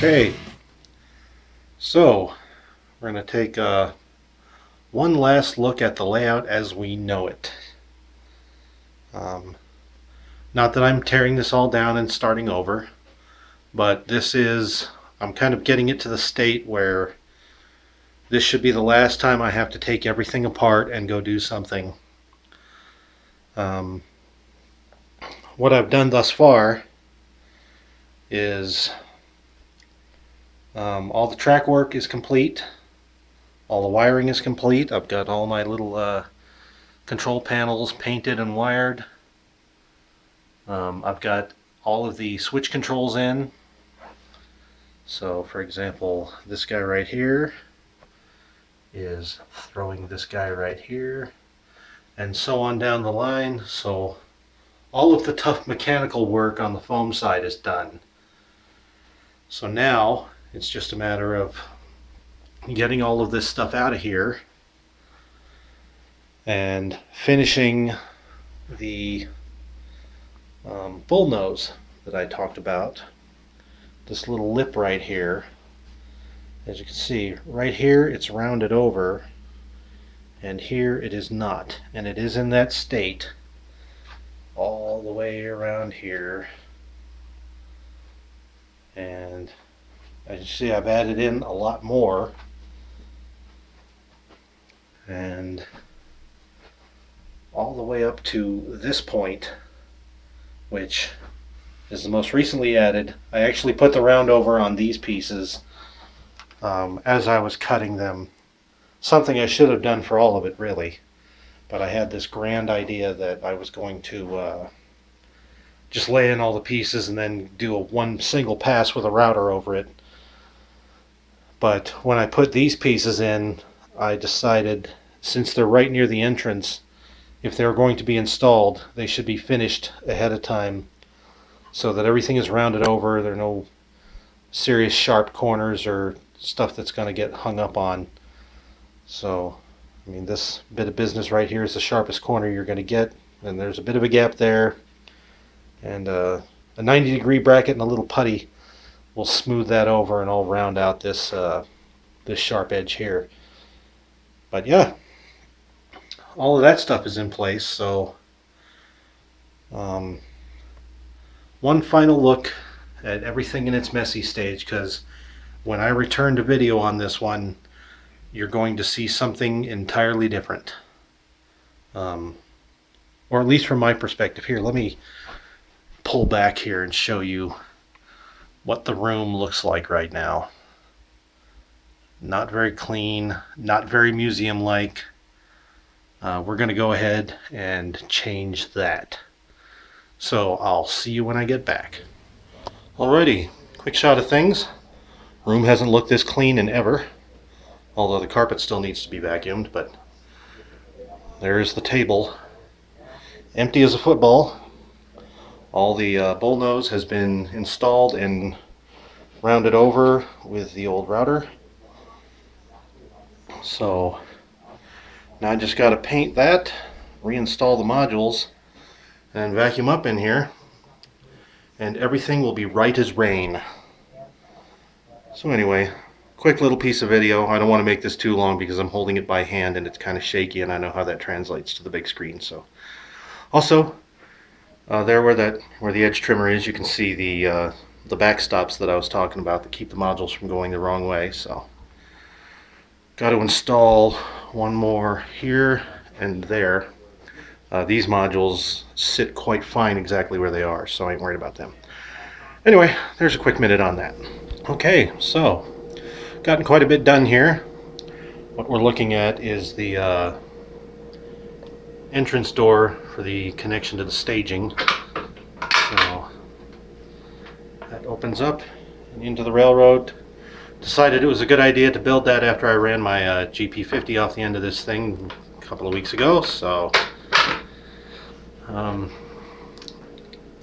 Okay, so we're going to take one last look at the layout as we know it. Um, Not that I'm tearing this all down and starting over, but I'm kind of getting it to the state where this should be the last time I have to take everything apart and go do something. Um, what I've done thus far is all the track work is complete. All the wiring is complete. I've got all my little control panels painted and wired. I've got all of the switch controls in. So for example, this guy right here is throwing this guy right here, and so on down the line. So all of the tough mechanical work on the foam side is done. So now it's just a matter of getting all of this stuff out of here and finishing the bull nose that I talked about. This little lip right here, as you can see right here, it's rounded over, and here it is not, and it is in that state all the way around here. And as you see, I've added in a lot more, and all the way up to this point, which is the most recently added. I actually put the round over on these pieces as I was cutting them. Something I should have done for all of it, really. But I had this grand idea that I was going to just lay in all the pieces and then do one single pass with a router over it. But when I put these pieces in, I decided, since they're right near the entrance, if they're going to be installed, they should be finished ahead of time so that everything is rounded over. There are no serious sharp corners or stuff that's going to get hung up on. So, I mean, this bit of business right here is the sharpest corner you're going to get, and there's a bit of a gap there, and a 90-degree bracket and a little putty will smooth that over, and I'll round out this this sharp edge here. But yeah, all of that stuff is in place. So one final look at everything in its messy stage, because when I return to video on this one, you're going to see something entirely different. Or at least from my perspective. Here, let me pull back here and show you what the room looks like right now. Not very clean, not very museum-like. We're going to go ahead and change that. So I'll see you when I get back. Alrighty, quick shot of things. Room hasn't looked this clean in ever, although the carpet still needs to be vacuumed, but there's the table. Empty as a football. All the bull nose has been installed and rounded over with the old router. So now I just got to paint that, reinstall the modules, and vacuum up in here, and everything will be right as rain. So anyway, quick little piece of video. I don't want to make this too long because I'm holding it by hand and it's kind of shaky, and I know how that translates to the big screen. So also there where the edge trimmer is, you can see the backstops that I was talking about that keep the modules from going the wrong way. So got to install one more here and there. These modules sit quite fine exactly where they are, so I ain't worried about them. Anyway, there's a quick minute on that. Okay, so gotten quite a bit done here. What we're looking at is the entrance door for the connection to the staging. So that opens up and into the railroad. Decided it was a good idea to build that after I ran my GP50 off the end of this thing a couple of weeks ago. So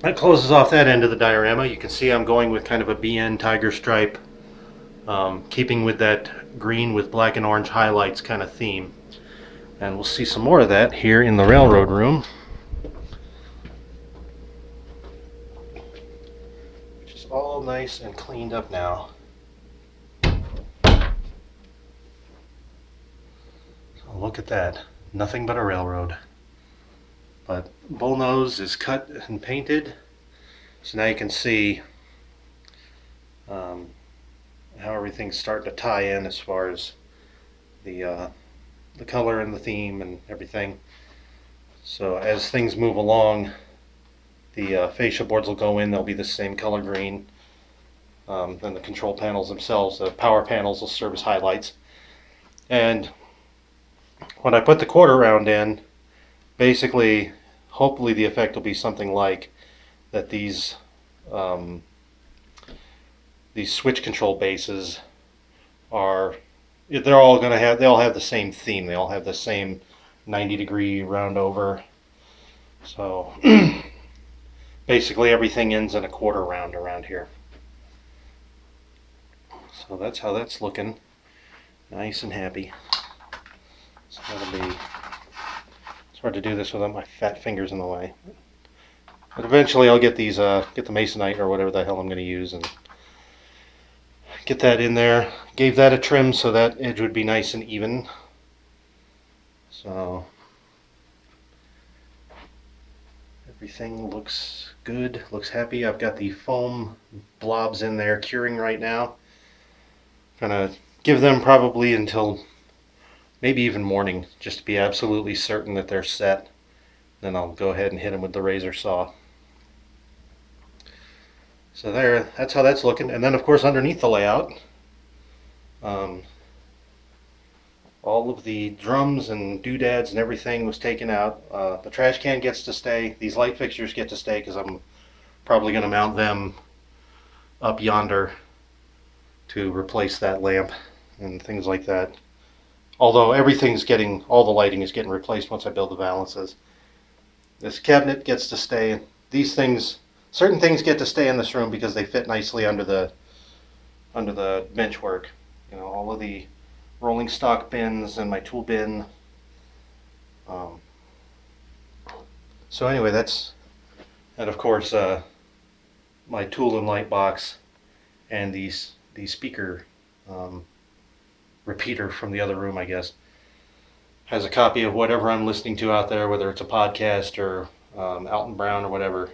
that closes off that end of the diorama. You can see I'm going with kind of a BN tiger stripe, keeping with that green with black and orange highlights kind of theme. And we'll see some more of that here in the railroad room, which is all nice and cleaned up now. look at that. Nothing but a railroad. But bullnose is cut and painted. So now you can see how everything's starting to tie in as far as the color and the theme and everything. So as things move along, the fascia boards will go in. They'll be the same color green. Then the control panels themselves, the power panels, will serve as highlights. And when I put the quarter round in, basically, hopefully the effect will be something like that. These switch control bases are, they're all going to have, they all have the same theme. They all have the same 90-degree round over. So basically everything ends in a quarter round around here. So that's how that's looking. Nice and happy. So that'll be, it's hard to do this without my fat fingers in the way. But eventually I'll get these, get the Masonite or whatever the hell I'm going to use and get that in there. Gave that a trim so that edge would be nice and even. So everything looks good, looks happy. I've got the foam blobs in there curing right now. Gonna give them probably until maybe even morning, just to be absolutely certain that they're set. Then I'll go ahead and hit them with the razor saw. So there, that's how that's looking. And then of course underneath the layout, all of the drums and doodads and everything was taken out. The trash can gets to stay. These light fixtures get to stay because I'm probably going to mount them up yonder to replace that lamp and things like that. Although everything's getting, all the lighting is getting replaced once I build the balances. This cabinet gets to stay. These things, certain things get to stay in this room because they fit nicely under the bench work. You know, all of the rolling stock bins and my tool bin. So anyway, that's, and of course my tool and light box and the speaker repeater from the other room, I guess, has a copy of whatever I'm listening to out there, whether it's a podcast or Alton Brown or whatever.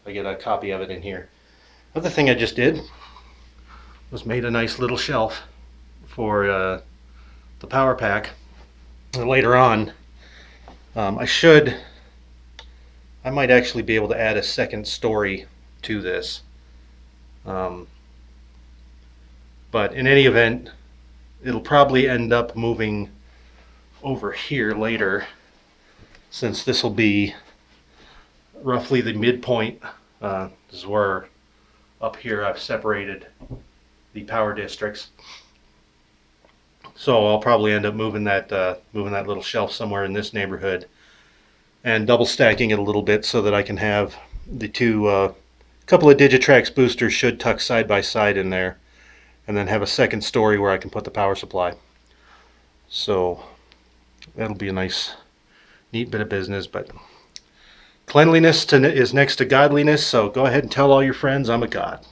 I get a copy of it in here. Other thing I just did was made a nice little shelf for the power pack. And later on, I might actually be able to add a second story to this. But in any event, it'll probably end up moving over here later, since this will be roughly the midpoint. This is where up here I've separated the power districts. So I'll probably end up moving that little shelf somewhere in this neighborhood and double stacking it a little bit so that I can have the two couple of Digitrax boosters should tuck side by side in there, and then have a second story where I can put the power supply. So that'll be a nice, neat bit of business. But cleanliness is next to godliness, so go ahead and tell all your friends I'm a god.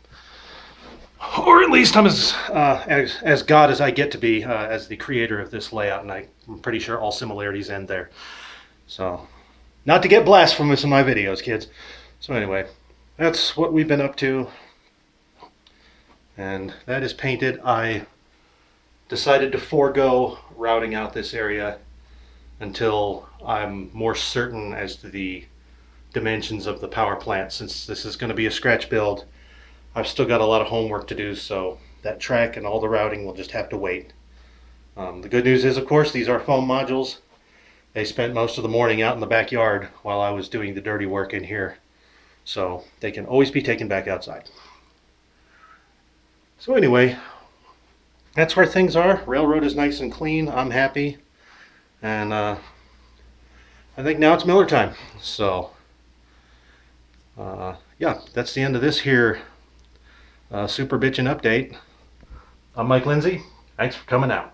Or at least I'm as God as I get to be as the creator of this layout, and I'm pretty sure all similarities end there. So, not to get blasphemous in my videos, kids. So anyway, that's what we've been up to. And that is painted. I decided to forego routing out this area until I'm more certain as to the dimensions of the power plant. Since this is going to be a scratch build, I've still got a lot of homework to do, so that track and all the routing will just have to wait. The good news is, of course, these are foam modules. They spent most of the morning out in the backyard while I was doing the dirty work in here, so they can always be taken back outside. So anyway, that's where things are. Railroad is nice and clean. I'm happy, and I think now it's Miller time. So yeah, that's the end of this here Super Bitchin' update. I'm Mike Lindsay. Thanks for coming out.